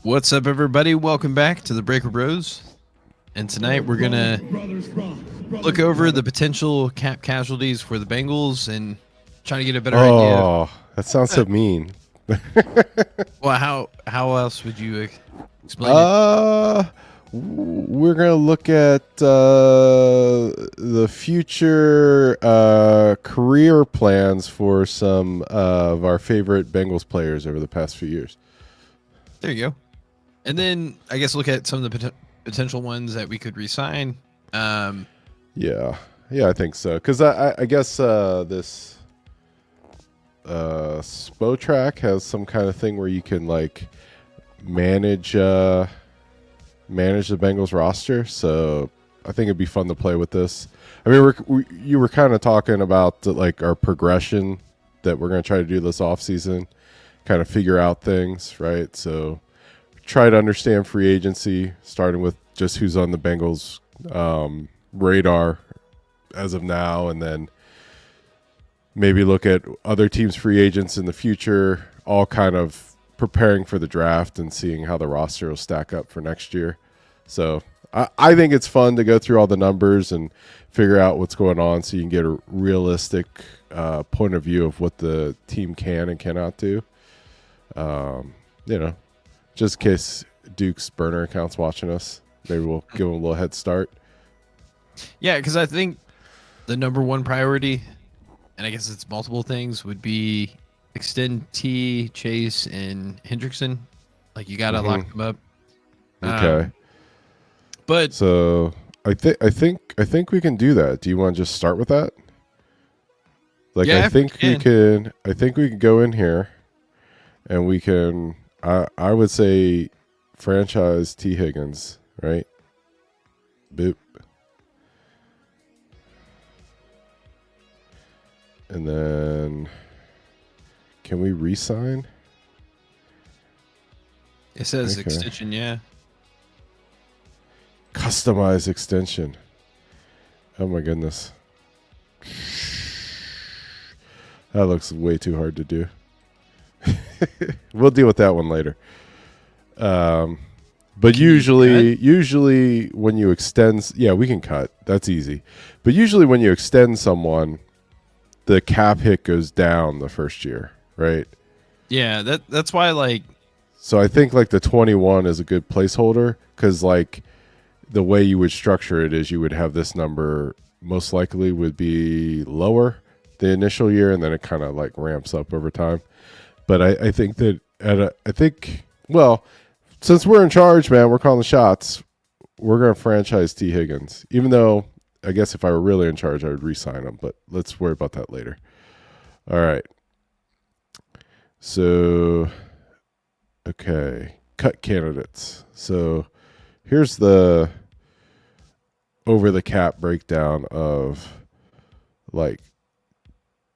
What's up, everybody? Welcome back to the Breaker Bros. And tonight we're going to look over the potential cap casualties for the Bengals and try to get a better idea. Oh, that sounds so mean. Well, how else would you explain it? We're gonna look at the future career plans for some of our favorite Bengals players over the past few years. There you go. And then I guess look at some of the potential ones that we could re-sign. Yeah, I think so. Because I guess this Spotrack has some kind of thing where you can like manage the Bengals roster. So I think it'd be fun to play with this. I mean, you were kind of talking about like our progression that we're going to try to do this offseason, kind of figure out things, right? So try to understand free agency, starting with just who's on the Bengals radar as of now, and then maybe look at other teams' free agents in the future, all kind of preparing for the draft and seeing how the roster will stack up for next year. So I think it's fun to go through all the numbers and figure out what's going on so you can get a realistic point of view of what the team can and cannot do. Just in case Duke's burner account's watching us, maybe we'll give them a little head start. Yeah, because I think the number one priority, and I guess it's multiple things, would be extend T, Chase, and Hendrickson. Like, you got to lock them up. Okay. But so I think we can do that. Do you want to just start with that? Like, yeah, I think we can go in here and we can, I would say franchise T Higgins, right? Boop. And then can we re-sign? It says extension, yeah. Customize extension. Oh my goodness. That looks way too hard to do. We'll deal with that one later. But usually when you extend, yeah, we can cut. That's easy. But usually when you extend someone, the cap hit goes down the first year, right? Yeah, that's why, like. So I think like the 21 is a good placeholder because like the way you would structure it is you would have this number most likely would be lower the initial year and then it kind of like ramps up over time. But I think that since we're in charge, man, we're calling the shots. We're going to franchise T Higgins, even though I guess if I were really in charge, I would re-sign him, but let's worry about that later. All right. So, okay. Cut candidates. So here's the over the cap breakdown of like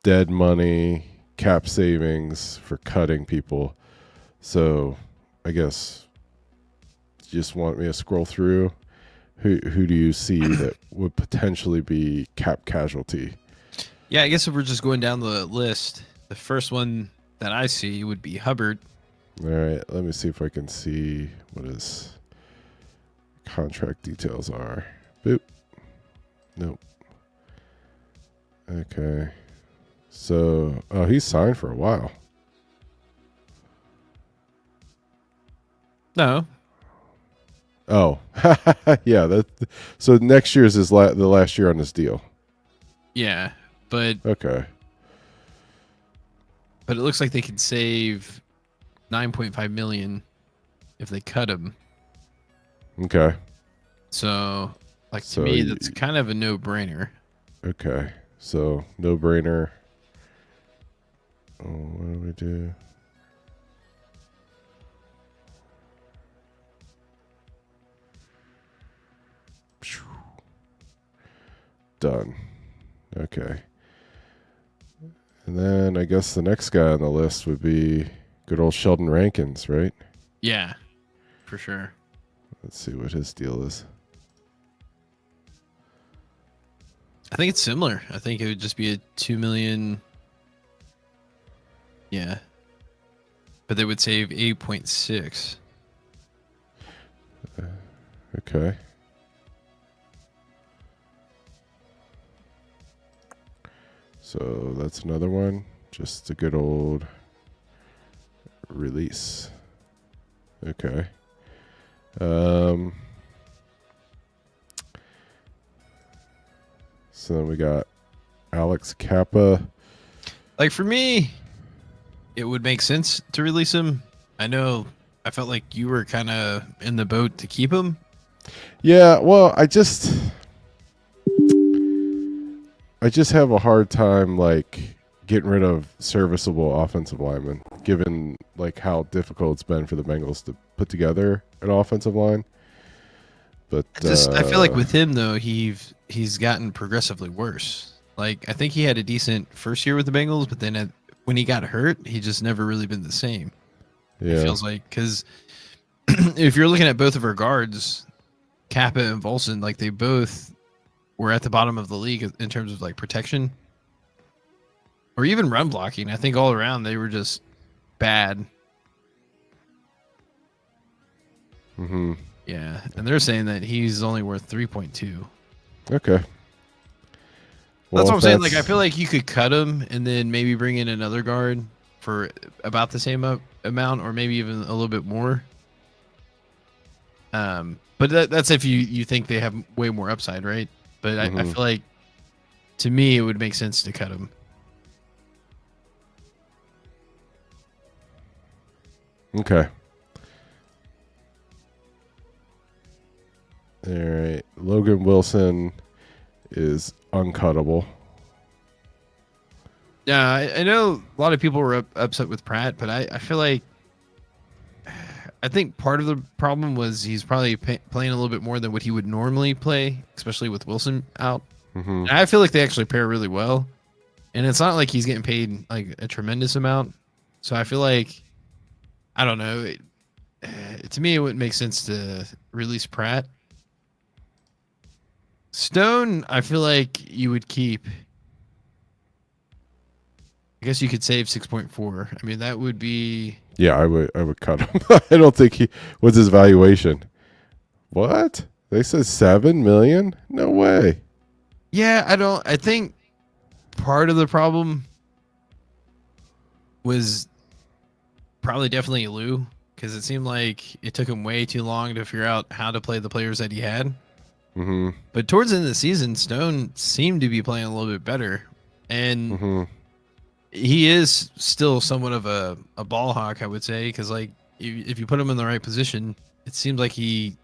dead money, cap savings for cutting people. So I guess you just want me to scroll through. Who do you see that would potentially be cap casualty? Yeah, I guess if we're just going down the list, the first one that I see would be Hubbard. All right, let me see if I can see what his contract details are. Boop. Nope. Okay. So, he's signed for a while. No. Oh, yeah. So next year's is the last year on this deal. Yeah, but okay. But it looks like they could save $9.5 million if they cut him. Okay. So, like to me, that's kind of a no-brainer. Okay, so no-brainer. Oh, what do we do? Done. Okay. And then I guess the next guy on the list would be good old Sheldon Rankins, right? Yeah, for sure. Let's see what his deal is. I think it's similar. I think it would just be a $2 million. Yeah. But they would save 8.6. Okay. So that's another one. Just a good old release. Okay. So then we got Alex Kappa. Like for me, it would make sense to release him. I know I felt like you were kind of in the boat to keep him. Yeah, well, I just have a hard time like getting rid of serviceable offensive linemen, given like how difficult it's been for the Bengals to put together an offensive line. But I feel like with him though, he's gotten progressively worse. Like I think he had a decent first year with the Bengals, but then when he got hurt, he just never really been the same. yeah, It feels like because if you're looking at both of our guards, Kappa and Volson, like they both were at the bottom of the league in terms of like protection or even run blocking. I think all around they were just bad. mm-hmm. Yeah, and they're saying that he's only worth 3.2. Okay. Well, That's what I'm saying. Like I feel like you could cut him and then maybe bring in another guard for about the same amount, or maybe even a little bit more. But that's if you think they have way more upside, right? But I feel like to me it would make sense to cut him. Okay. All right. Logan Wilson is uncuttable. Yeah, I know a lot of people were upset with Pratt, but I feel like I think part of the problem was he's probably playing a little bit more than what he would normally play, especially with Wilson out. Mm-hmm. And I feel like they actually pair really well, and it's not like he's getting paid like a tremendous amount. So I feel like I don't know. To me, it wouldn't make sense to release Pratt. Stone, I feel like you would keep. I guess you could save 6.4. I mean, that would be. Yeah, I would cut him. I don't think he. What's his valuation? What? They said 7 million? No way. Yeah, I think part of the problem was probably definitely Lou, because it seemed like it took him way too long to figure out how to play the players that he had. Mm-hmm. But towards the end of the season, Stone seemed to be playing a little bit better, and he is still somewhat of a ball hawk, I would say, because like if you put him in the right position, it seems like he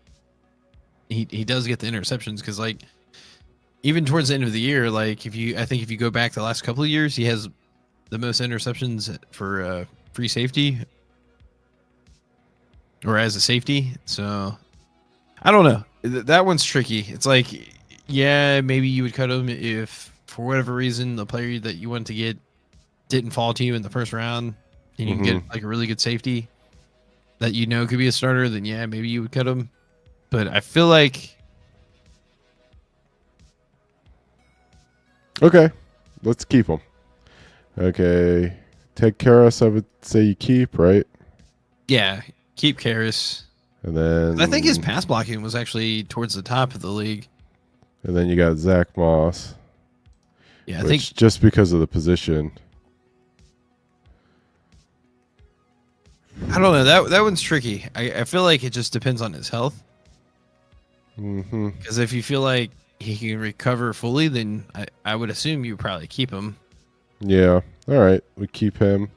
does get the interceptions, because like even towards the end of the year, like I think if you go back the last couple of years, he has the most interceptions for free safety or as a safety. So I don't know. That one's tricky. It's like, yeah, maybe you would cut him if for whatever reason the player that you wanted to get didn't fall to you in the first round, and you can get like a really good safety that you know could be a starter. Then yeah, maybe you would cut him. But I feel like. Okay, let's keep him. Okay, Ted Karras, I would say you keep, right? Yeah, keep Karras. And then I think his pass blocking was actually towards the top of the league. And then you got Zach Moss. Yeah, I think just because of the position. I don't know. That one's tricky. I feel like it just depends on his health. Because if you feel like he can recover fully, then I would assume you probably keep him. Yeah. All right. We keep him.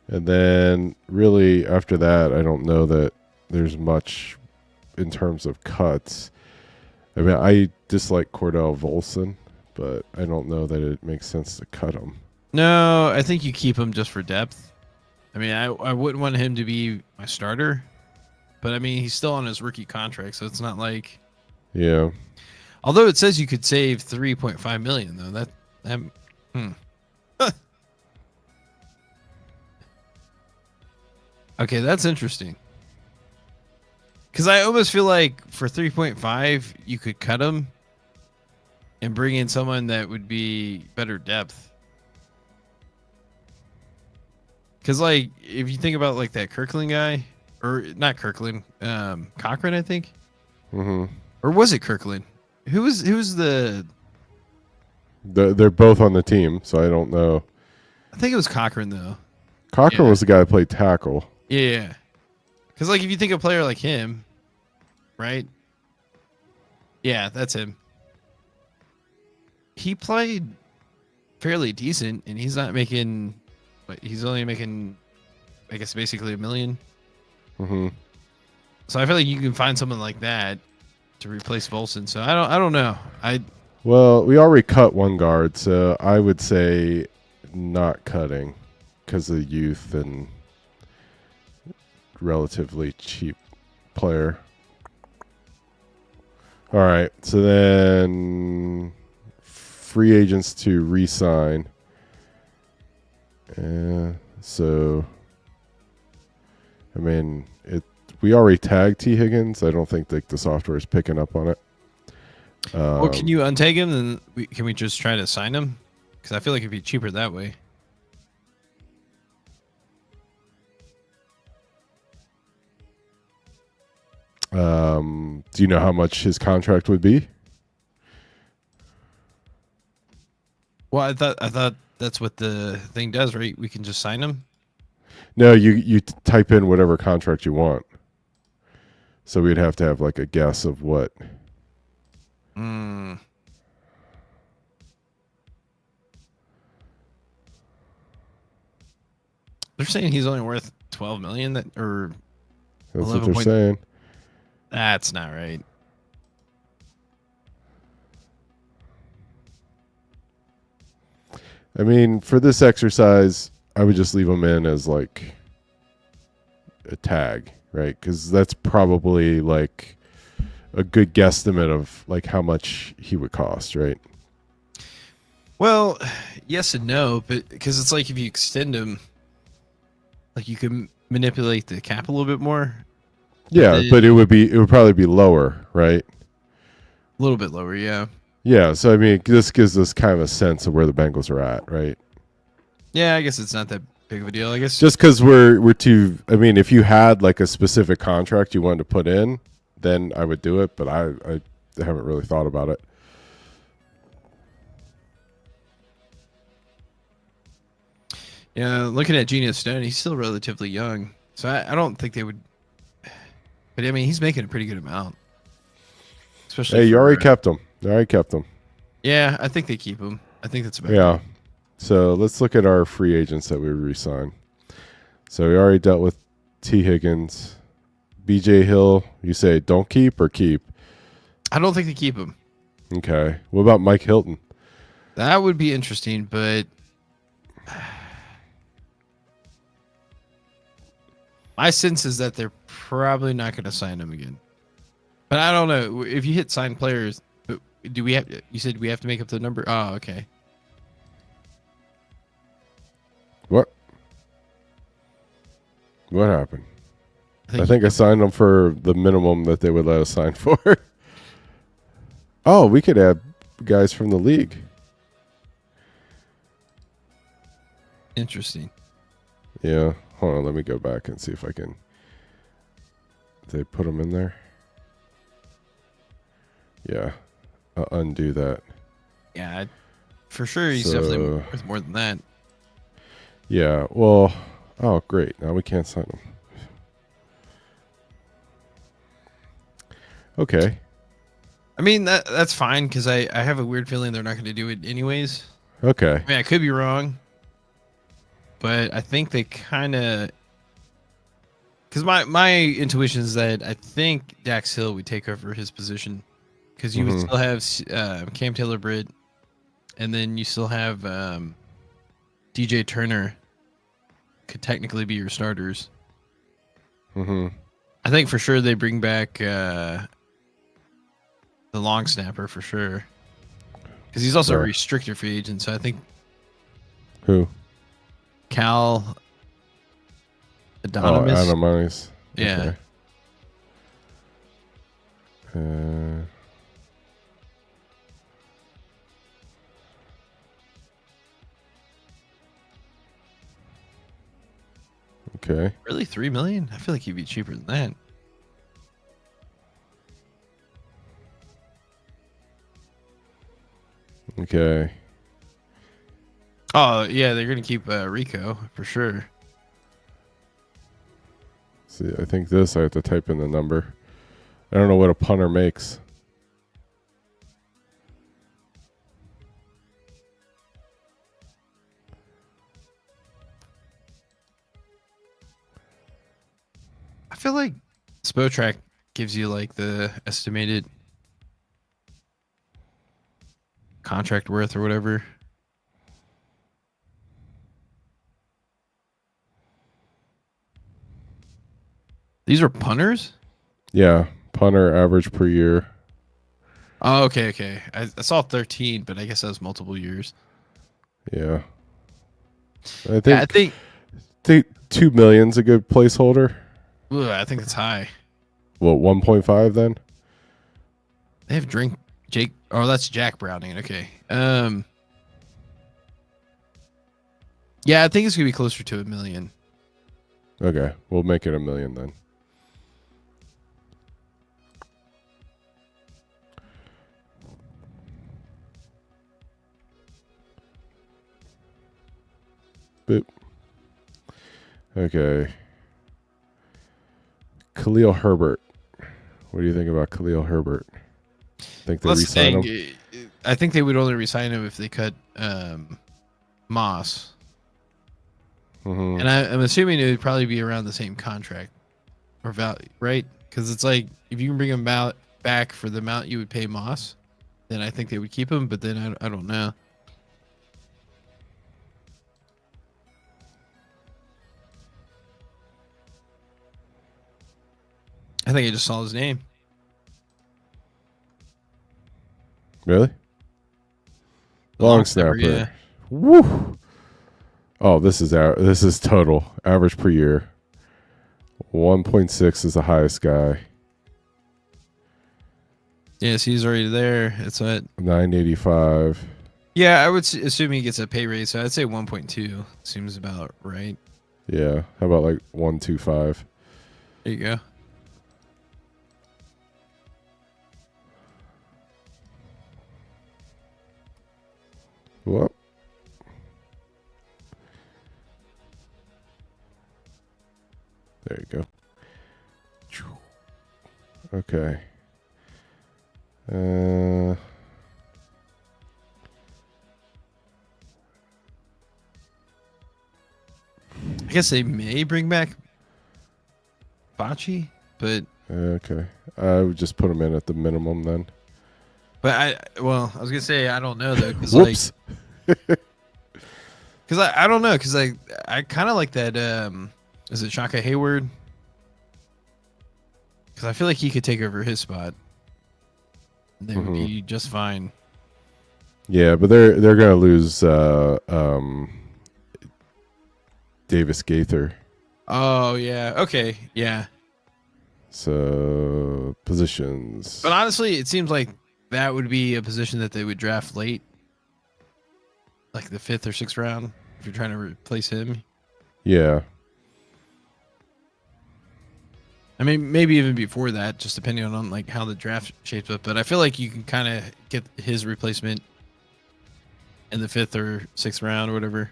And then really after that, I don't know that there's much in terms of cuts. I mean, I dislike Cordell Volson, but I don't know that it makes sense to cut him. No, I think you keep him just for depth. I mean, I wouldn't want him to be my starter, but I mean, he's still on his rookie contract, so it's not like. Yeah. Although it says you could save 3.5 million, though. Okay, that's interesting. Because I almost feel like for 3.5, you could cut him and bring in someone that would be better depth. Because, like, if you think about, like, that Kirkland guy, or not Kirkland, Cochran, I think. Mm-hmm. Or was it Kirkland? Who's the? They're both on the team, so I don't know. I think it was Cochran though. Cochran Yeah. was the guy that played tackle. Yeah. Because like if you think of a player like him, right? Yeah, that's him. He played fairly decent, and he's not making. But he's only making, I guess, basically $1 million. Mm-hmm. So I feel like you can find someone like that to replace Volson. So I don't know. Well, we already cut one guard, so I would say not cutting because of youth and relatively cheap player. All right, so then free agents to re-sign. So, I mean, we already tagged T. Higgins. I don't think the software is picking up on it. Well, can you untag him? Then can we just try to sign him? Because I feel like it'd be cheaper that way. Do you know how much his contract would be? Well, I thought that's what the thing does, right? We can just sign him. No, you type in whatever contract you want. So we'd have to have like a guess of what. Mm. They're saying he's only worth 12 million. That's what they're saying. That's not right. I mean, for this exercise, I would just leave him in as like a tag, right? Because that's probably like a good guesstimate of like how much he would cost, right? Well, yes and no, but because it's like if you extend him, like you can manipulate the cap a little bit more. Yeah, but it would probably be lower, right? A little bit lower, yeah. Yeah, so I mean, this gives us kind of a sense of where the Bengals are at, right? Yeah, I guess it's not that big of a deal. I guess just because we're too. I mean, if you had like a specific contract you wanted to put in, then I would do it. But I haven't really thought about it. Yeah, looking at Geno Stone, he's still relatively young, so I don't think they would. But I mean, he's making a pretty good amount. Especially. Hey, you already kept him. You already kept him. Yeah, I think they keep him. I think that's about. Yeah. So let's look at our free agents that we re-signed. So we already dealt with T. Higgins, B.J. Hill. You say don't keep or keep? I don't think they keep him. Okay. What about Mike Hilton? That would be interesting, but my sense is that they're probably not going to sign him again. But I don't know. If you hit sign players, do we have? You said we have to make up the number. Oh, okay. What happened? I think I signed them for the minimum that they would let us sign for. Oh, we could add guys from the league. Interesting. Yeah. Hold on. Let me go back and see if I can. Did they put them in there? Yeah. I'll undo that. Yeah, for sure. He's definitely worth more than that. Yeah. Well. Oh, great. Now we can't sign them. Okay. I mean, that's fine because I have a weird feeling they're not going to do it anyways. Okay. I mean, I could be wrong, but I think they kind of... Because my intuition is that I think Dax Hill would take over his position because you would still have Cam Taylor-Britt, and then you still have DJ Turner could technically be your starters. I think for sure they bring back the long snapper for sure, because he's also a restricted free agent. So I think who? Cal Adonis. Oh, Adonis. Yeah. Okay. Okay. Really, $3 million? I feel like he'd be cheaper than that. Okay. Oh yeah, they're gonna keep Rico for sure. See, I think this I have to type in the number. I don't know what a punter makes. I feel like Spotrac gives you like the estimated contract worth or whatever. These are punters? Yeah, punter average per year. Oh, okay. I saw 13, but I guess that was multiple years. Yeah. Yeah, I think 2 million's a good placeholder. I think it's high. What, 1.5 then? They have drink Jake. Oh, that's Jack Browning. Okay. Yeah, I think it's gonna be closer to $1 million. Okay, we'll make it $1 million then. Boop. Okay. Khalil Herbert. What do you think about Khalil Herbert? Think they That's the re-sign thing. him? I think they would only resign him if they cut Moss, Mm-hmm. and I'm assuming it would probably be around the same contract or value, right? Because it's like if you can bring him back for the amount you would pay Moss, then I think they would keep him. But then I don't know. I think I just saw his name. Really? Long snapper. Yeah. Woo! Oh, this is total average per year. 1.6 is the highest guy. Yes, he's already there. It's at 985. yeah. I would assume he gets a pay raise. So I'd say 1.2 seems about right. Yeah. How about like 125? There you go. Whoop. There you go. Okay. I guess they may bring back Bocce, but Okay. I would just put him in at the minimum then. I was gonna say I don't know though, because Whoops. I don't know, because I kind of like that. Is it Shaka Hayward? Because I feel like he could take over his spot. They would be just fine. Yeah, but they're gonna lose Davis Gaither. Oh yeah. Okay. Yeah. So positions. But honestly, it seems like that would be a position that they would draft late, like the 5th or 6th round, if you're trying to replace him. Yeah. I mean, maybe even before that, just depending on like how the draft shapes up. But I feel like you can kind of get his replacement in the 5th or 6th round or whatever.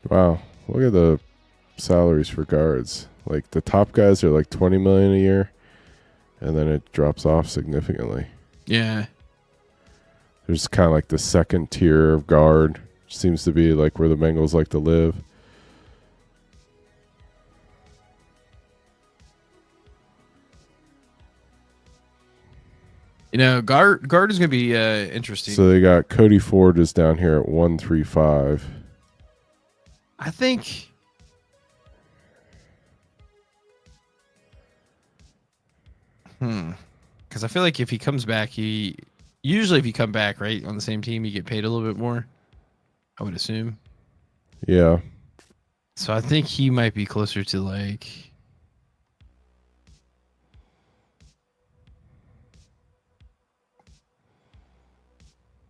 Wow. Look at the salaries for guards. Like the top guys are like 20 million a year, and then it drops off significantly. Yeah. There's kind of like the second tier of guard. Seems to be like where the Bengals like to live. You know, guard is going to be interesting. So they got Cody Ford is down here at 135. I think because I feel like if he comes back, usually if you come back right on the same team, you get paid a little bit more, I would assume. Yeah. So I think he might be closer to like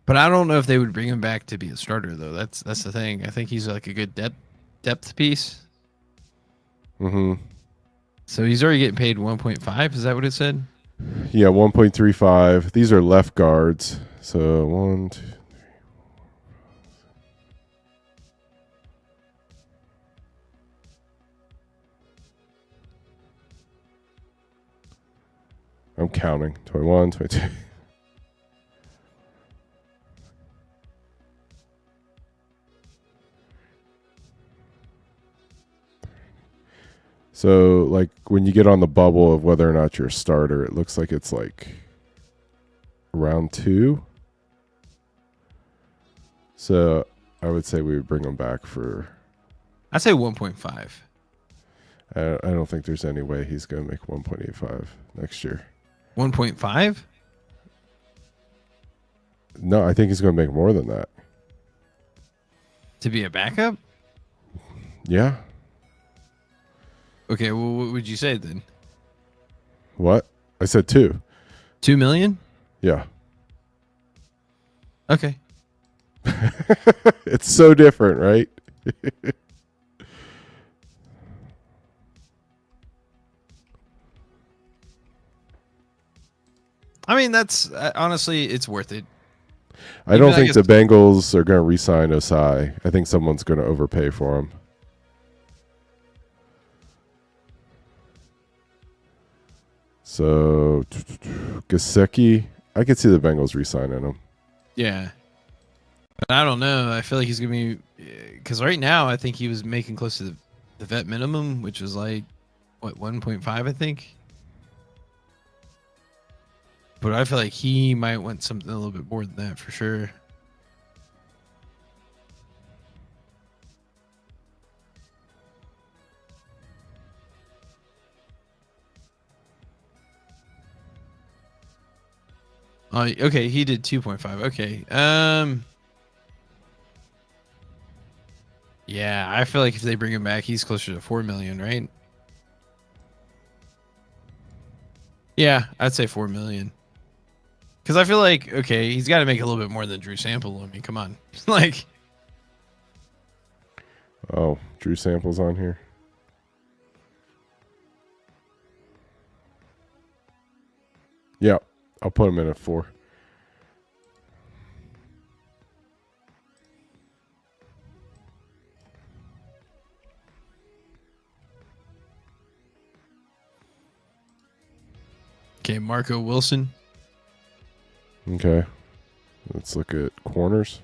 but I don't know if they would bring him back to be a starter though. That's the thing. I think he's like a good depth piece. Mm-hmm. So he's already getting paid 1.5. Is that what it said? Yeah, 1.35. These are left guards. So one, two. I'm counting. 21, 22. So, like, when you get on the bubble of whether or not you're a starter, it looks like it's like round 2. So, I would say we would bring him back for. I'd say 1.5. I don't think there's any way he's going to make 1.85 next year. 1.5? No, I think he's going to make more than that. To be a backup? Yeah. Okay, well, what would you say then? What? I said 2. 2 million? Yeah. Okay. It's so different, right? I mean, that's honestly, it's worth it. I don't think guess- the Bengals are going to re-sign Osai. I think someone's going to overpay for him. So, Gasecki, I could see the Bengals re-signing him. Yeah. But I don't know. I feel like he's going to be... Because right now, I think he was making close to the vet minimum, which was like, what, 1.5, I think? But I feel like he might want something a little bit more than that for sure. Okay, he did 2.5. Okay. Yeah, I feel like if they bring him back, he's closer to 4 million, right? Yeah, I'd say 4 million. Because I feel like, okay, he's got to make a little bit more than Drew Sample. I mean, come on. Like, Oh, Drew Sample's on here. Yeah, I'll put him in at 4. okay, Marco Wilson. Okay. Let's look at corners.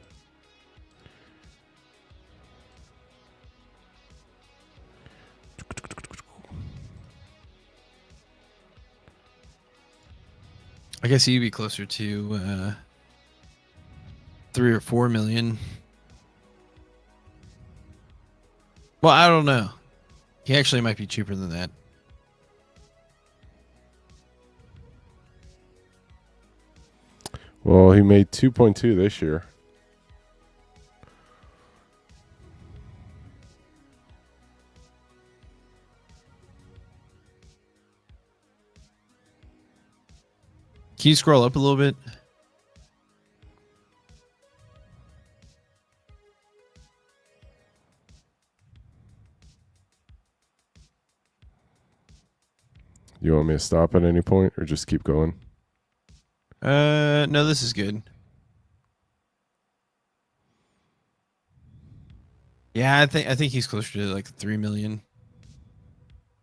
I guess he'd be closer to 3 or 4 million. Well, I don't know. He actually might be cheaper than that. Well, he made 2.2 this year. Can you scroll up a little bit? You want me to stop at any point or just keep going? No, this is good. Yeah, I think he's closer to like 3 million.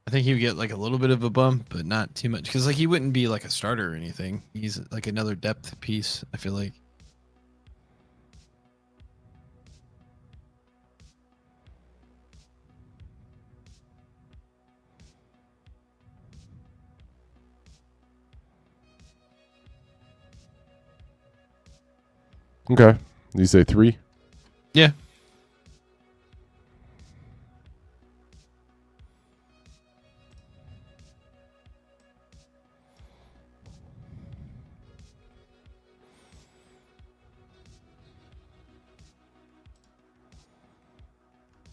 I think he would get like a little bit of a bump, but not too much. Because like he wouldn't be like a starter or anything. He's like another depth piece, I feel like. Okay. You say 3? Yeah.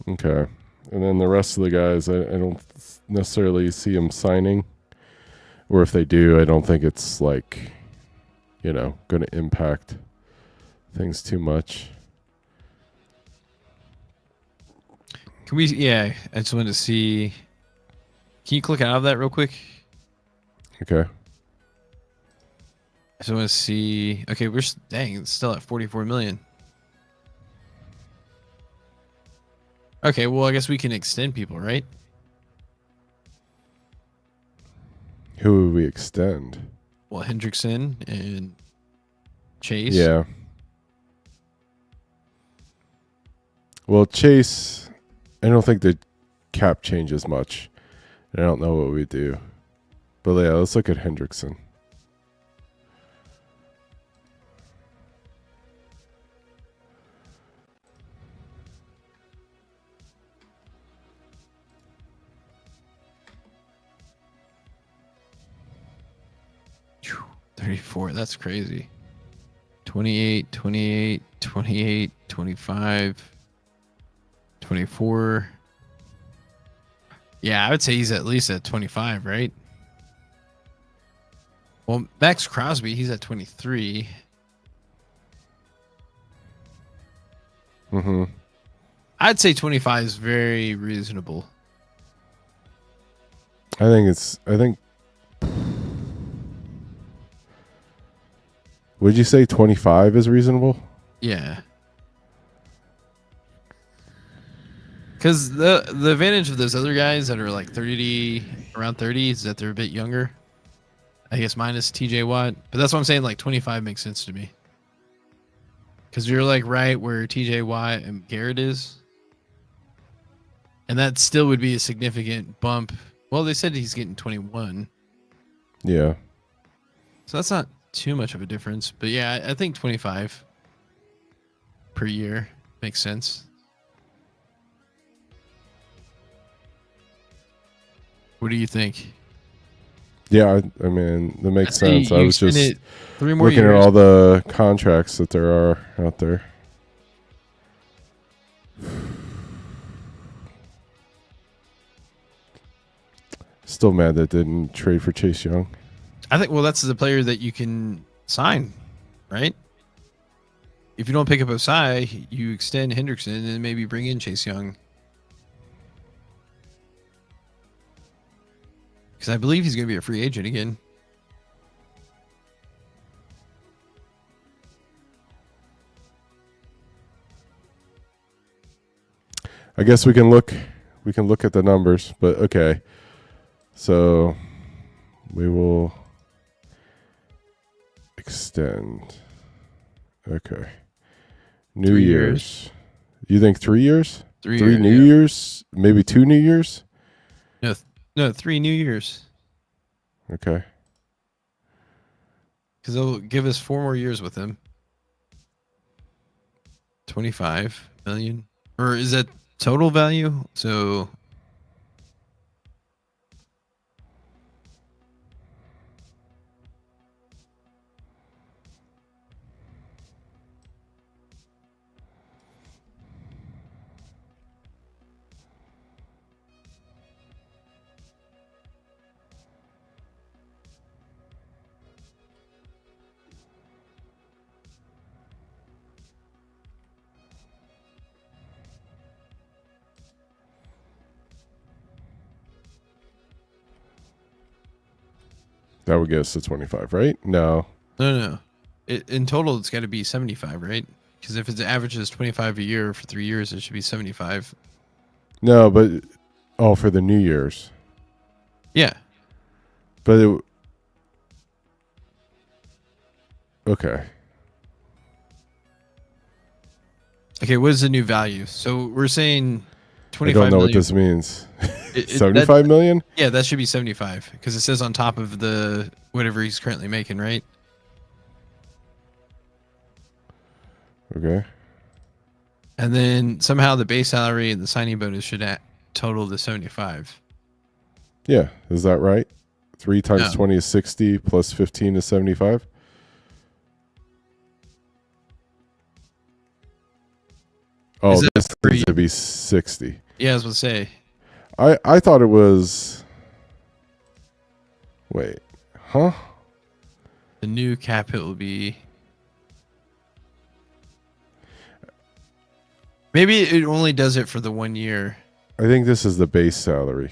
Okay. And then the rest of the guys, I don't necessarily see them signing. Or if they do, I don't think it's like, going to impact things too much. Can we? Yeah, I just wanted to see. Can you click out of that real quick? Okay. I just want to see. Okay, dang, it's still at 44 million. Okay, well, I guess we can extend people, right? Who would we extend? Well, Hendrickson and Chase. Yeah. Well, Chase, I don't think the cap changes much. I don't know what we do. But yeah, let's look at Hendrickson. Phew, 34. That's crazy. 28, 28, 28, 25, 24. Yeah, I would say he's at least at 25, right? Well, Max Crosby, he's at 23. Mm-hmm. I'd say 25 is very reasonable. I think would you say 25 is reasonable? Yeah. Because the advantage of those other guys that are like 30, around 30 is that they're a bit younger. I guess minus TJ Watt. But that's what I'm saying, like 25 makes sense to me. Because you're like right where TJ Watt and Garrett is. And that still would be a significant bump. Well, they said he's getting 21. Yeah. So that's not too much of a difference. But yeah, I think 25 per year makes sense. What do you think? Yeah, I mean, that makes I'd say sense. I you was extend just it 3 more looking years. at all the contracts that there are out there. Still mad that didn't trade for Chase Young. I think, well, that's the player that you can sign, right? If you don't pick up Osai, you extend Hendrickson and then maybe bring in Chase Young. Because I believe he's going to be a free agent again. I guess we can look at the numbers, but okay. So we will extend. Okay. New 3 Year's. years. You think 3 years? 3 Three years, New yeah. Years? Maybe 2 New Years? No, 3 New Years. Okay. Because they'll give us 4 more years with him. 25 million. Or is that total value? So That would get us to 25, right? No. no. In total, it's got to be 75, right? Because if it averages 25 a year for 3 years, it should be 75. No, but for the New Year's. Yeah. But okay. Okay, what is the new value? So we're saying I 25 don't know million. what this means. It- 75 million? Yeah, that should be 75 because it says on top of the whatever he's currently making, right? Okay. And then somehow the base salary and the signing bonus should total the 75. Yeah, is that right? 3 times No. 20 is 60 plus 15 is 75? Oh, Is that this for needs you? to be 60. Yeah, I was going to say. I thought it was. Wait. Huh? The new cap hit will be. Maybe. Maybe it only does it for the 1 year. I think this is the base salary.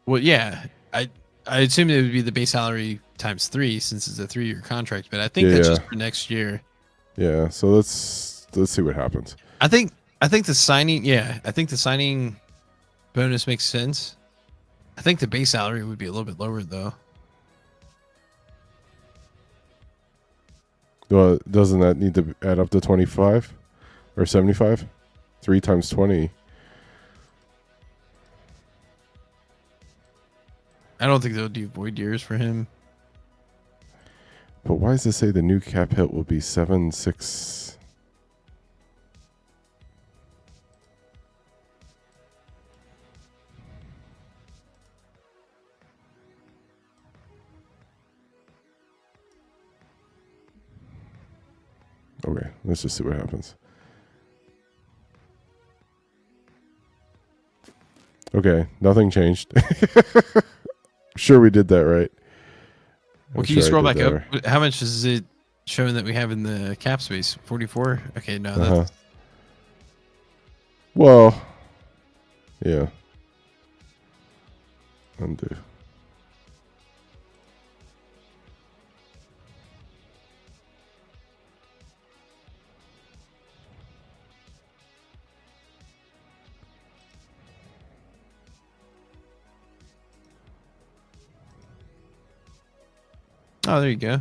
Well, yeah, I assume it would be the base salary times 3 since it's a 3-year contract, but I think that's Yeah, just for next year. yeah. So let's see what happens. I think I think the signing, yeah, I think the signing bonus makes sense. I think the base salary would be a little bit lower though. Well, doesn't that need to add up to 25 or 75? 3 times 20. I don't think they'll do void years for him. But why does it say the new cap hit will be 7.6? Okay, let's just see what happens. Okay, nothing changed. Sure we did that right. Well, I'm can you sure I scroll did back that up? right. How much is it showing that we have in the cap space? 44? Okay, no, Uh-huh. that's Well, yeah. Undo. oh, there you go.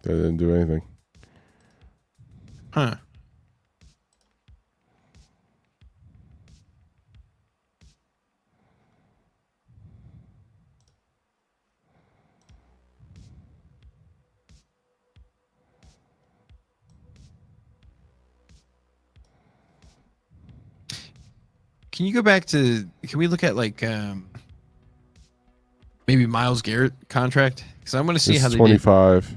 That didn't do anything. Huh. Can you go back to? Can we look at like maybe Miles Garrett contract? Because I want to see This how is they did. 25.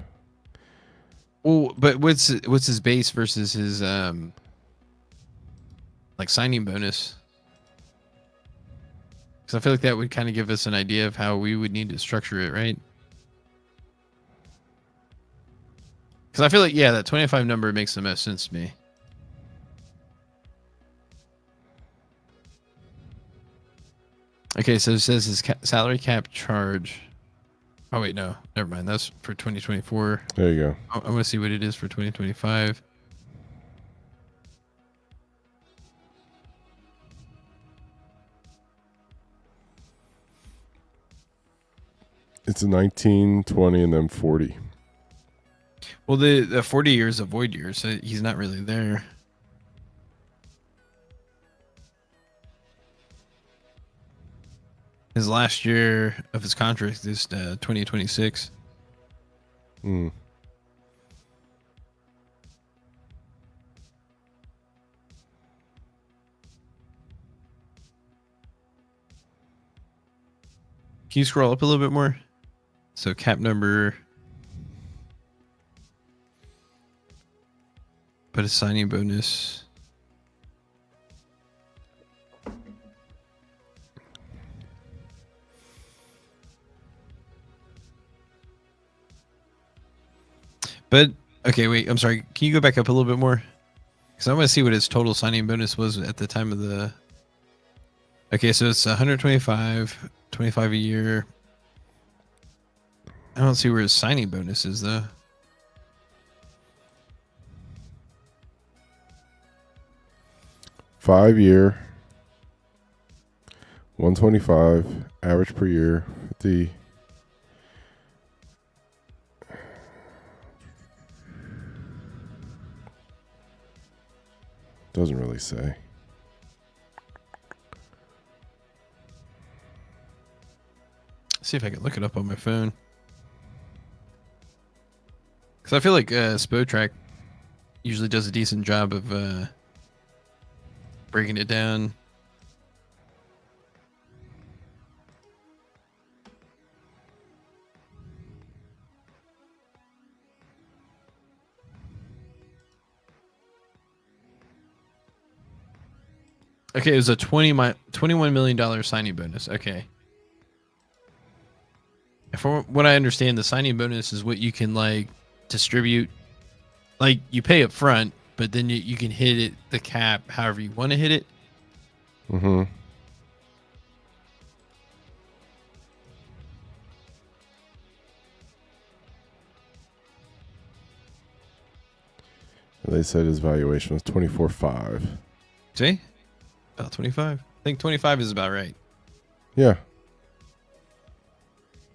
Well, but what's his base versus his like signing bonus? Because I feel like that would kind of give us an idea of how we would need to structure it, right? Because I feel like yeah, that 25 number makes the most sense to me. Okay, so it says his salary cap charge. Oh wait, no, never mind. That's for 2024. There you go. I want to see what it is for 2025. It's a 19, 20, and then 40. Well, the 40 years a void year, so he's not really there. His last year of his contract is 2026. Hmm. Can you scroll up a little bit more? So cap number, but a signing bonus. But okay, wait. I'm sorry. Can you go back up a little bit more? Because I want to see what his total signing bonus was at the time of the. Okay, so it's 125, 25 a year. I don't see where his signing bonus is though. Five-year, 125 average per year. 50. Doesn't really say. See if I can look it up on my phone. Because I feel like Spotrac usually does a decent job of breaking it down. Okay, it was a $21 million signing bonus. Okay. From what I understand, the signing bonus is what you can like distribute. Like you pay up front, but then you can hit it the cap however you want to hit it. Mm-hmm. They said his valuation was 24.5. See? About 25. I think 25 is about right. Yeah.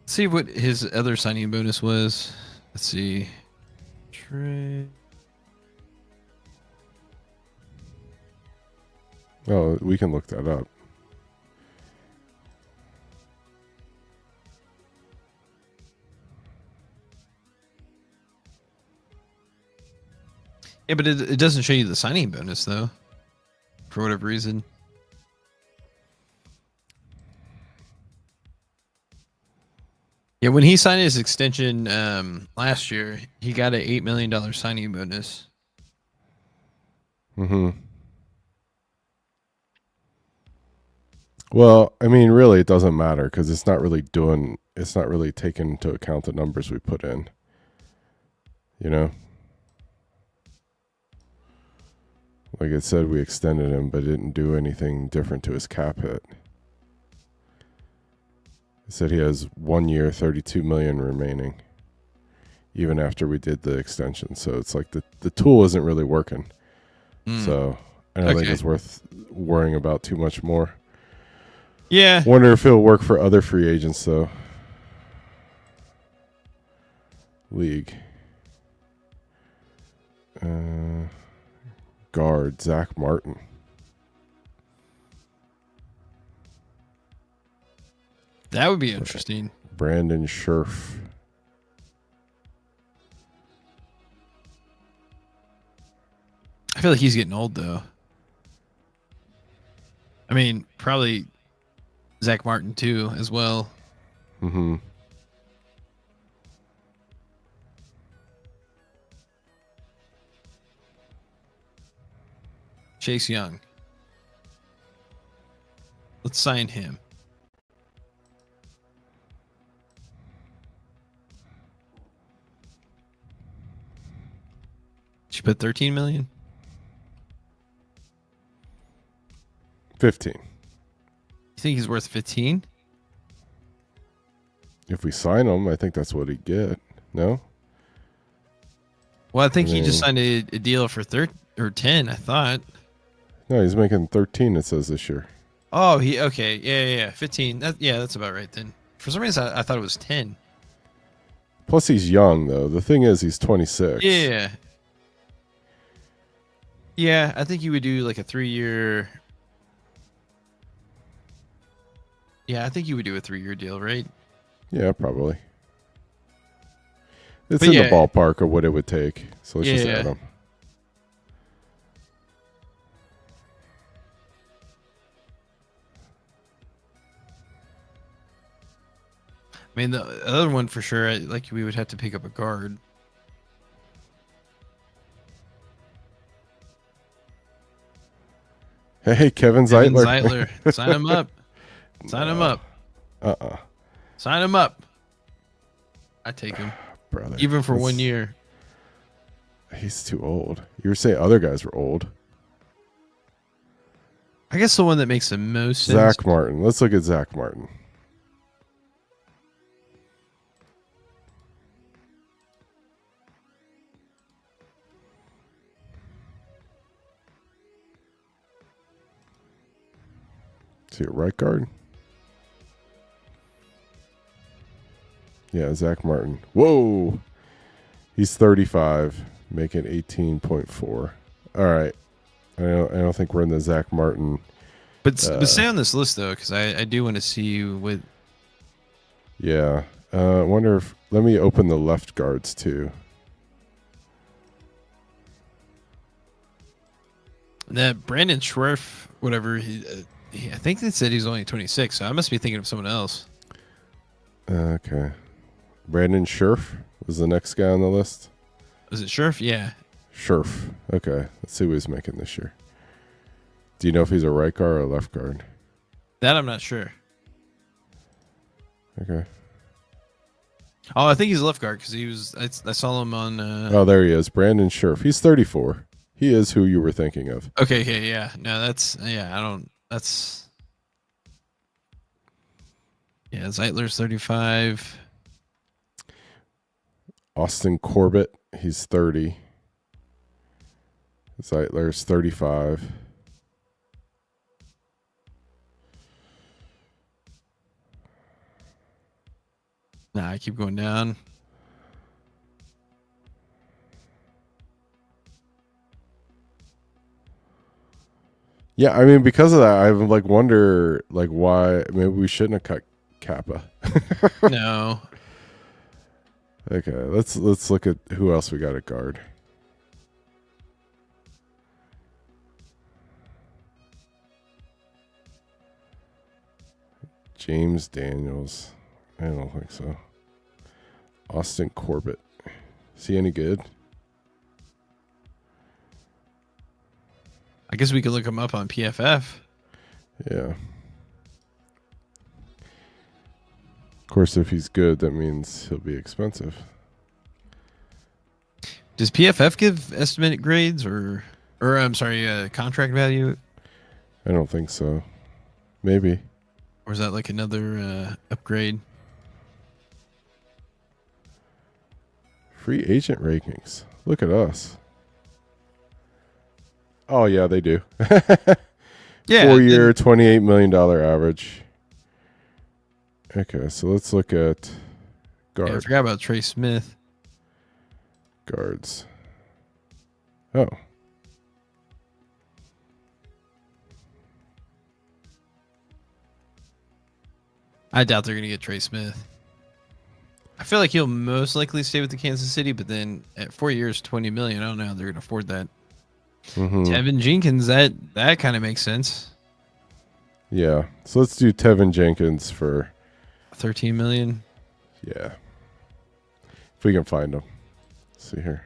Let's see what his other signing bonus was. Let's see. Trade. Oh, we can look that up. Yeah, but it doesn't show you the signing bonus though. For whatever reason. Yeah, when he signed his extension last year, he got an $8 million signing bonus. Mm-hmm. Well, I mean, really, it doesn't matter because it's not really taking into account the numbers we put in. You know? Like it said, we extended him, but it didn't do anything different to his cap hit. It said he has 1 year, $32 million remaining, even after we did the extension. So it's like the tool isn't really working. So I don't think it's worth worrying about too much more. Yeah. Wonder if it'll work for other free agents though. League. Guard Zach Martin. That would be interesting. Brandon Scherf. I feel like he's getting old though. I mean, probably Zach Martin too, as well. Mm-hmm. Chase Young. Let's sign him. Did you put 13 million? 15. You think he's worth 15? If we sign him, I think that's what he'd get. No? Well, I think he just signed a deal for 10, I thought. No, he's making 13, it says this year. Oh, okay. Yeah. 15. That's about right then. For some reason, I thought it was 10. Plus, he's young, though. The thing is, he's 26. Yeah. Yeah, I think you would do like a 3-year. Yeah, I think you would do a 3-year deal, right? Yeah, probably. It's in the ballpark of what it would take. So let's just add him. I mean, the other one for sure, like we would have to pick up a guard. Hey, Kevin Zeitler. Sign him up. Sign him up. Sign him up. I take him. Brother. Even for 1 year. He's too old. You were saying other guys were old. I guess the one that makes the most sense. Zach Martin. Let's look at Zach Martin. See a right guard? Yeah, Zach Martin. Whoa! He's 35, making 18.4. All right. I don't think we're in the Zach Martin. But stay on this list, though, because I do want to see you with... Yeah. I wonder if... Let me open the left guards, too. That Brandon Schwerf, whatever, I think they said he's only 26, so I must be thinking of someone else. Okay. Brandon Scherf was the next guy on the list. Was it Scherf? Yeah. Scherf. Okay. Let's see what he's making this year. Do you know if he's a right guard or a left guard? That I'm not sure. Okay. Oh, I think he's a left guard because he was. I saw him on. Oh, there he is. Brandon Scherf. He's 34. He is who you were thinking of. Okay, yeah. No, that's I don't. That's yeah. Zeitler's 35. Austin Corbett. He's 30. Zeitler's 35. Nah, I keep going down. Yeah, I mean, because of that, I like wonder like why maybe we shouldn't have cut Kappa. No. Okay, let's look at who else we got at guard. James Daniels. I don't think so. Austin Corbett. Is he any good? I guess we could look him up on PFF. Yeah. Of course, if he's good, that means he'll be expensive. Does PFF give estimated grades or I'm sorry, contract value? I don't think so. Maybe. Or is that like another upgrade? Free agent rankings. Look at us. Oh, yeah, they do. Yeah. 4-year, $28 million average. Okay, so let's look at guard. Yeah, I forgot about Trey Smith. Guards. Oh. I doubt they're going to get Trey Smith. I feel like he'll most likely stay with the Kansas City, but then at 4 years, $20 million, I don't know how they're going to afford that. Mm-hmm. Tevin Jenkins, that kind of makes sense. Yeah. So let's do Tevin Jenkins for $13 million. Yeah. If we can find him. Let's see here.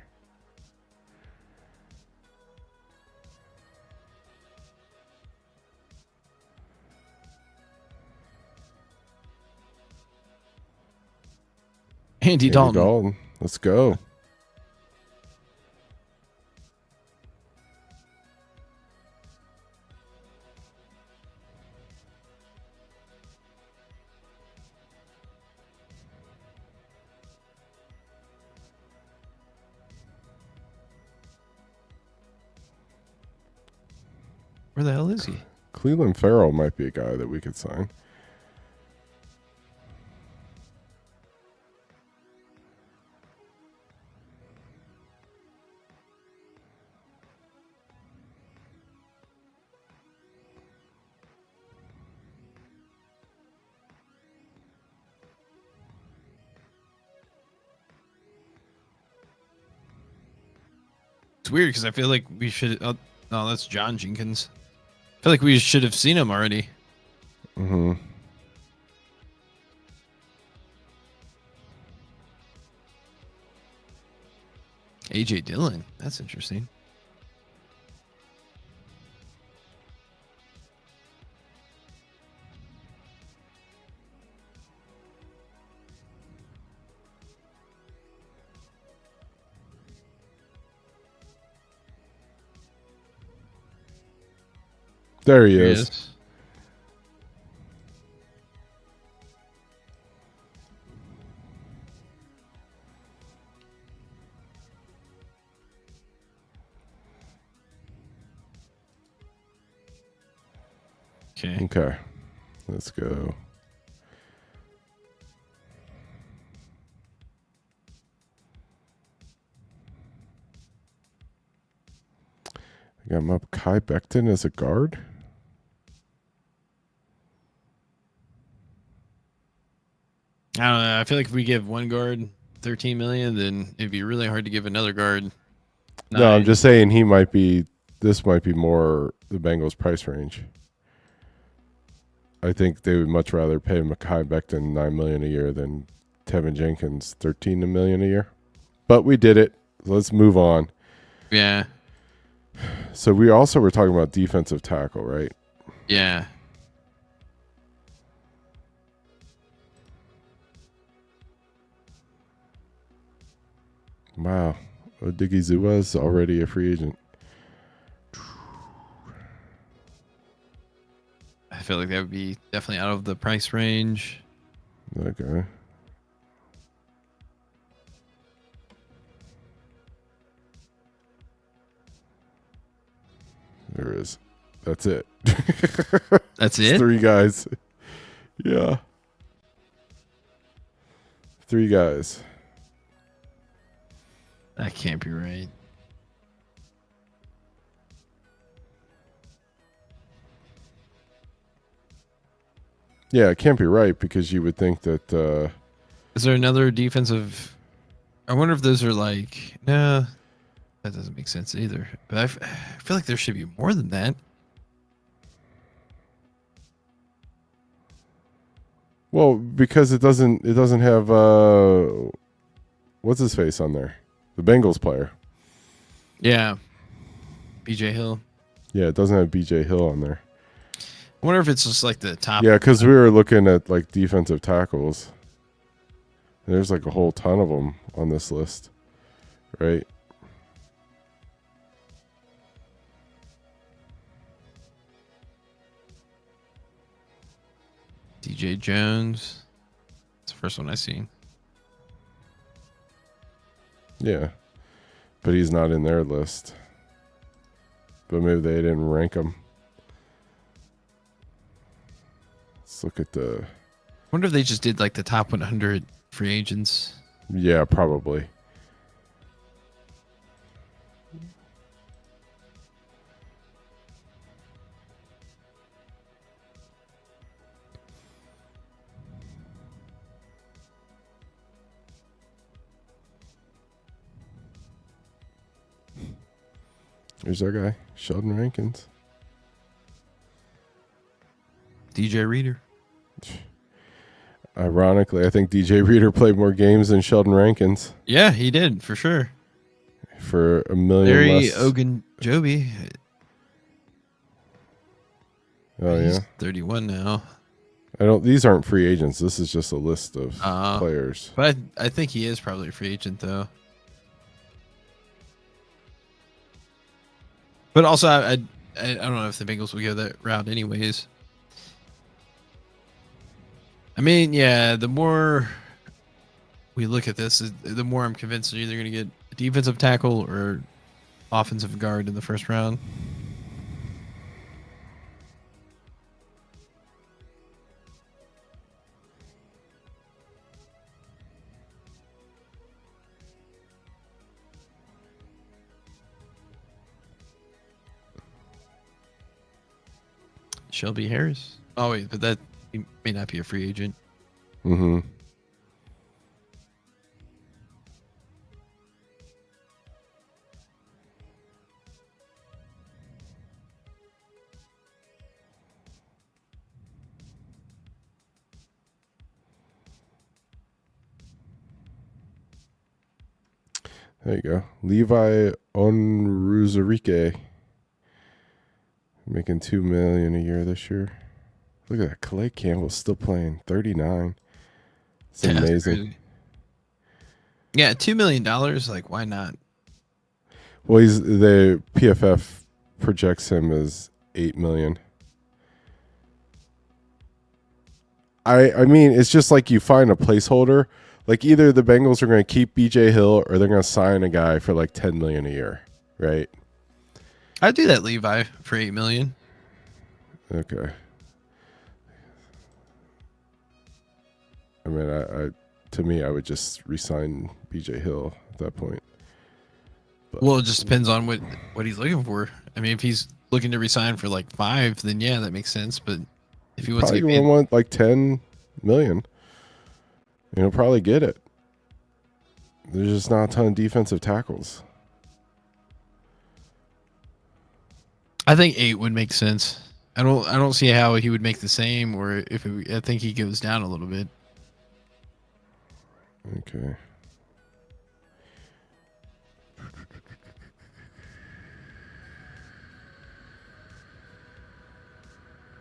Andy Dalton. Let's go. Where the hell is he? Cleveland Farrell might be a guy that we could sign. It's weird because I feel like we should. Oh, no, that's John Jenkins. I feel like we should have seen him already. Mm-hmm. AJ Dillon. That's interesting. There he is. Okay. Okay. Let's go. I got him up. Kai Becton as a guard. I don't know. I feel like if we give one guard 13 million, then it'd be really hard to give another guard. No, I'm just saying this might be more the Bengals price range. I think they would much rather pay Mekhi Becton $9 million a year than Tevin Jenkins $13 million a year. But we did it. Let's move on. Yeah. So we also were talking about defensive tackle, right? Yeah. Wow. Odigizua is already a free agent. I feel like that would be definitely out of the price range. Okay. There is. That's it. That's It's it? 3 guys. Yeah. 3 guys. That can't be right. Yeah, it can't be right because you would think that Is there another defensive? I wonder if those are like, no, that doesn't make sense either. But I feel like there should be more than that. well, because it doesn't have what's his face on there? The Bengals player. Yeah. BJ Hill. Yeah, it doesn't have BJ Hill on there. I wonder if it's just like the top. Yeah, because we were looking at like defensive tackles. There's like a whole ton of them on this list, right? DJ Jones. It's the first one I seen. Yeah, but he's not in their list. But maybe they didn't rank him. Let's look at the. I wonder if they just did like the top 100 free agents. Yeah, probably. There's our guy, Sheldon Rankins. DJ Reader. Ironically, I think DJ Reader played more games than Sheldon Rankins Yeah, he did for sure. for $1 million Larry less. Ogunjobi. Oh He's yeah, 31 now. I don't. These aren't free agents. This is just a list of players. But I think he is probably a free agent though. But also, I don't know if the Bengals will go that route anyways. I mean, yeah, the more we look at this, the more I'm convinced they're either going to get a defensive tackle or offensive guard in the first round. Shelby Harris. Oh wait, but that he may not be a free agent. Mm-hmm. There you go. Levi Onwuzurike. Making $2 million a year this year. Look at that. Calais Campbell's still playing. 39. It's Yeah, that's amazing. crazy. Yeah, $2 million. Like, why not? Well, the PFF projects him as $8 million. I mean, it's just like you find a placeholder. Like either the Bengals are going to keep BJ Hill or they're going to sign a guy for like $10 million a year, right? I'd do that Levi for $8 million. Okay. I mean, I to me, I would just resign BJ Hill at that point. But, Well, it just depends on what he's looking for. I mean, if he's looking to resign for like 5, then yeah, that makes sense. But if he wants to probably get paid, want like 10 million. And he'll probably get it. There's just not a ton of defensive tackles. I think 8 would make sense. I don't see how he would make the same, or if I think he goes down a little bit. Okay.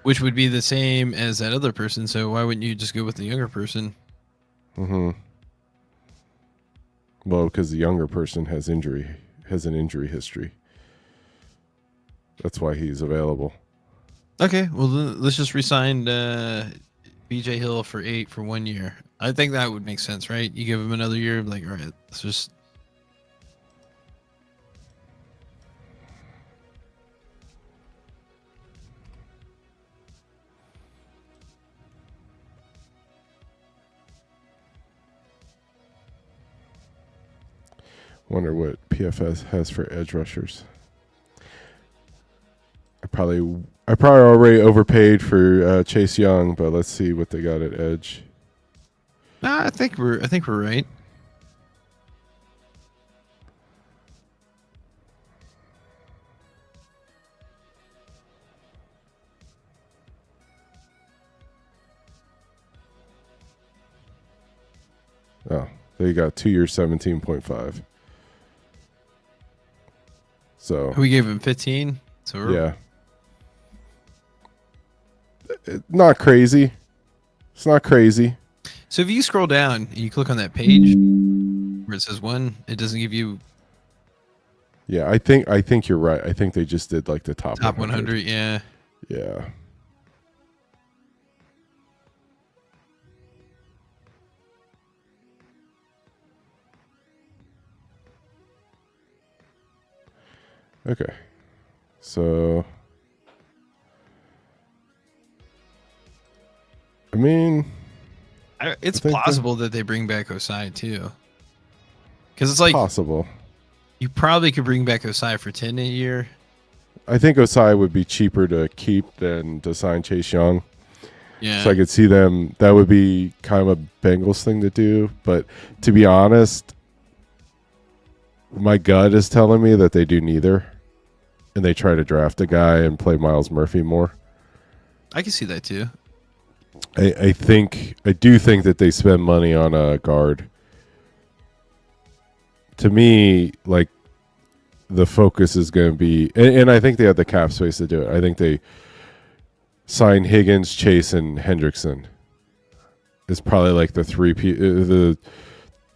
which would be the same as that other person. So why wouldn't you just go with the younger person? Mm-hmm. Well, because the younger person has an injury history. That's why he's available. Okay, well let's just resign BJ Hill for 8 for 1 year. I think that would make sense, right? You give him another year, like, all right, let's just. Wonder what PFS has for edge rushers. I probably already overpaid for Chase Young, but let's see what they got at edge. I think we're right. Oh, they got 2 years, 17.5. So We gave him 15. So yeah, not crazy. It's not crazy. So if you scroll down and you click on that page where it says 1, it doesn't give you Yeah, I think you're right. I think they just did like the top 100. Yeah. Yeah. Okay. So I mean, It's I think plausible that they bring back Osai too. Because it's like possible. you probably could bring back Osai for 10 a year. I think Osai would be cheaper to keep than to sign Chase Young. Yeah. So I could see them. That would be kind of a Bengals thing to do. But to be honest, my gut is telling me that they do neither. And they try to draft a guy and play Miles Murphy more. I can see that too. I do think that they spend money on a guard. To me, like, the focus is going to be, and I think they have the cap space to do it. I think they sign Higgins, Chase, and Hendrickson. It's probably like the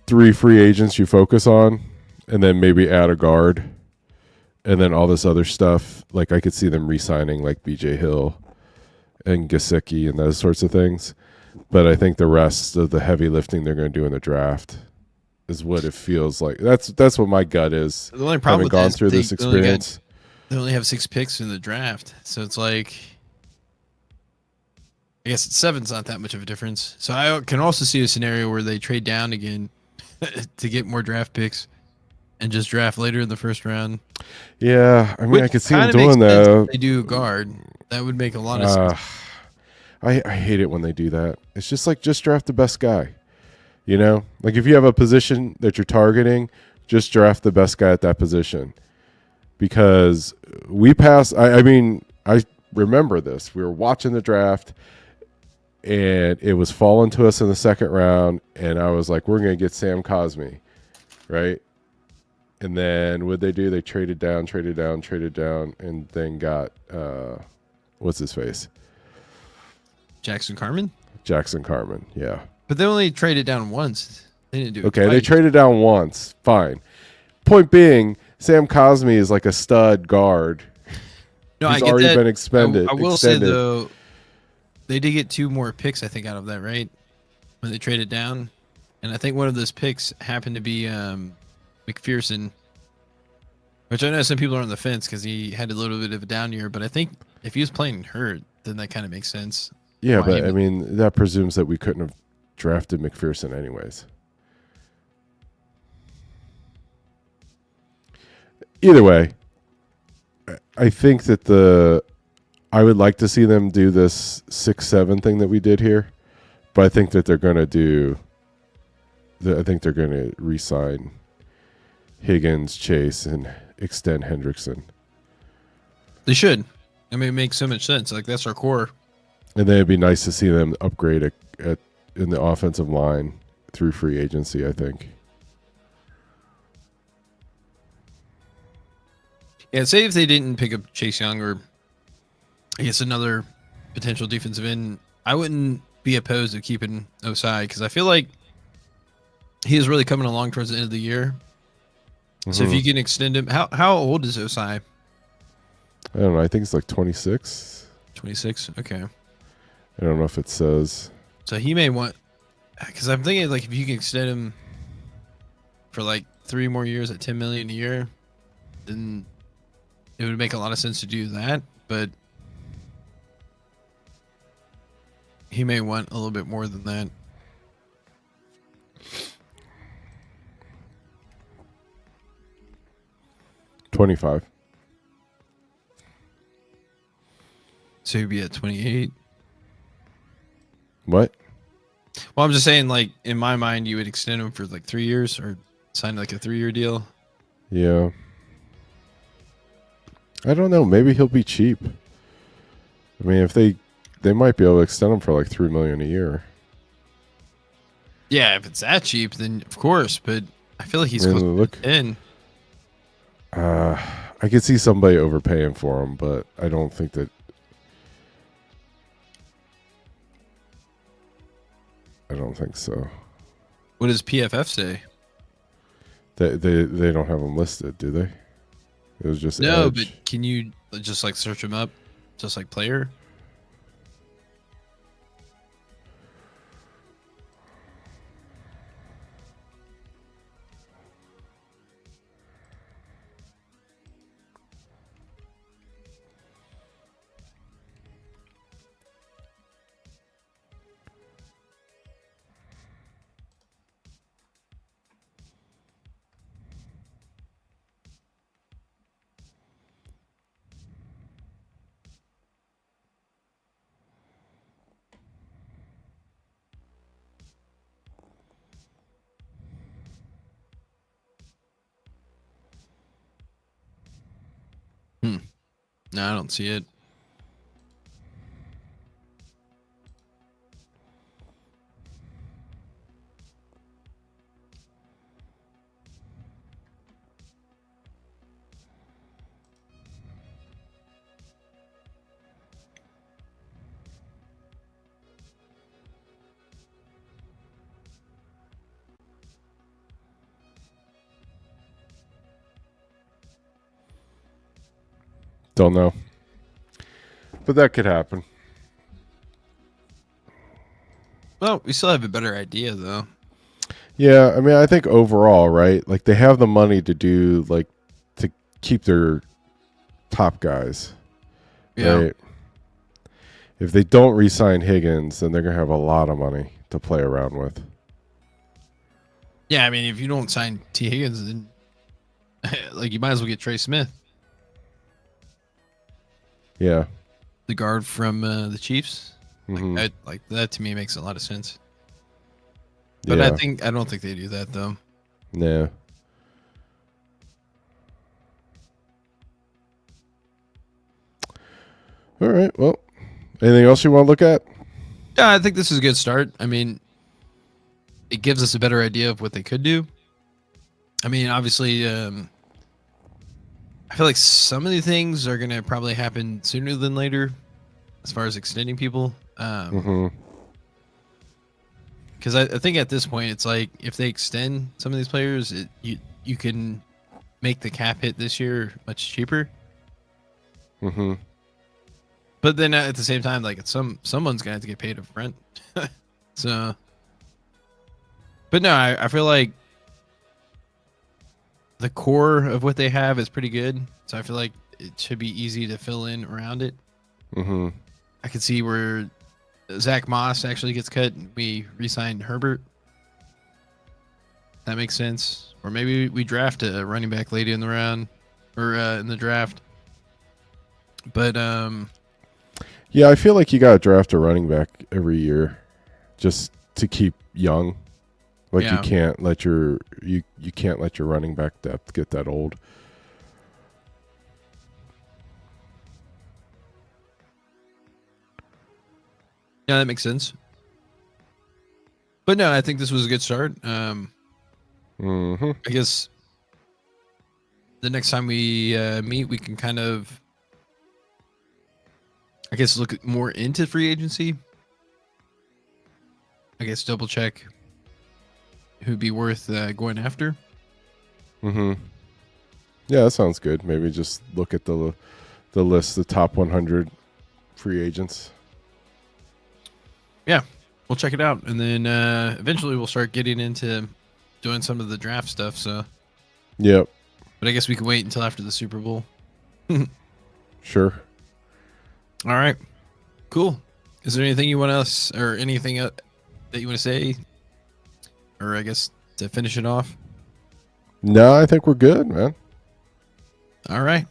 three free agents you focus on, and then maybe add a guard, and then all this other stuff. Like, I could see them re-signing like BJ Hill and Gesicki and those sorts of things. But I think the rest of the heavy lifting they're going to do in the draft is what it feels like. That's what my gut is. The only problem with gone that is through this experience. They only have 6 picks in the draft, so it's like, I guess 7's not that much of a difference. So I can also see a scenario where they trade down again to get more draft picks and just draft later in the first round. Yeah, I mean, Which I could see them kinda makes doing sense that. if they do guard. That would make a lot of sense. I hate it when they do that. It's just like, just draft the best guy. You know, like if you have a position that you're targeting, just draft the best guy at that position. Because we passed. I mean, I remember this. We were watching the draft, and it was falling to us in the second round, and I was like, we're going to get Sam Cosmi, right? And then what they do? They traded down, and then got what's his face? Jackson Carman? Jackson Carman, yeah. But they only traded down once. They didn't do it Okay, twice. they traded down once. Fine. Point being, Sam Cosmi is like a stud guard. No, He's I get already that. been expended. I will say, though, they did get 2 more picks, I think, out of that, right? When they traded down. And I think one of those picks happened to be McPherson, which I know some people are on the fence because he had a little bit of a down year. But I think if he was playing hurt, then that kind of makes sense. Yeah, but I mean, that presumes that we couldn't have drafted McPherson anyways. Either way, I think that I would like to see them do this 6-7 thing that we did here, but I think that they're going to do. I think they're going to re-sign Higgins, Chase, and extend Hendrickson. They should. I mean, it makes so much sense. Like, that's our core. And then it'd be nice to see them upgrade in the offensive line through free agency, I think. Yeah, say if they didn't pick up Chase Young or I guess another potential defensive end, I wouldn't be opposed to keeping Osai because I feel like he is really coming along towards the end of the year. So if Mhm. you can extend him, how old is Osai? I don't know. I think it's like 26. 26. Okay. I don't know if it says. So he may want, because I'm thinking like if you can extend him for like 3 more years at 10 million a year, then it would make a lot of sense to do that. But he may want a little bit more than that. $25. So he'd be at 28. What? Well, I'm just saying, like in my mind, you would extend him for like 3 years or sign like a 3-year deal. Yeah. I don't know. Maybe he'll be cheap. I mean, if they might be able to extend him for like $3 million a year. Yeah, if it's that cheap, then of course. But I feel like he's I close mean, to look. 10. I could see somebody overpaying for him, but I don't think that. I don't think so. What does PFF say? They don't have him listed, do they? It was just No, Edge. but can you just like search him up, just like player? No, I don't see it. Don't know. But that could happen. Well, we still have a better idea though. Yeah, I mean, I think overall, right? Like they have the money to do like to keep their top guys, Yeah. right? If they don't re-sign Higgins, then they're gonna have a lot of money to play around with. Yeah, I mean, if you don't sign T. Higgins, then like you might as well get Trey Smith, Yeah. the guard from the Chiefs. Mhm. Like that to me makes a lot of sense. But Yeah. I don't think they do that though. Nah. All right. Well, anything else you want to look at? Yeah, I think this is a good start. I mean, it gives us a better idea of what they could do. I mean, obviously, I feel like some of the things are gonna probably happen sooner than later, as far as extending people. Mm-hmm. Because I think at this point, it's like if they extend some of these players, you can make the cap hit this year much cheaper. Mm-hmm. But then at the same time, like someone's gonna have to get paid up front. So, but no, I feel like the core of what they have is pretty good. So I feel like it should be easy to fill in around it. Mm-hmm. I could see where Zach Moss actually gets cut and we re-sign Herbert. That makes sense. Or maybe we draft a running back late in the round or in the draft. But Yeah, I feel like you got to draft a running back every year, just to keep young. Like Yeah. you can't let your you can't let your running back depth get that old. yeah, that makes sense. But no, I think this was a good start. Mm-hmm. I guess the next time we meet, we can kind of I guess look more into free agency. I guess double check who'd be worth going after. Mm-hmm. Yeah, that sounds good. Maybe just look at the list, the top 100 free agents. Yeah, we'll check it out, and then eventually we'll start getting into doing some of the draft stuff. So, Yep. but I guess we can wait until after the Super Bowl. Sure. All right, cool. Is there anything you want us, or anything that you want to say, or I guess to finish it off? No, I think we're good, man. All right.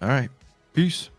All right. Peace.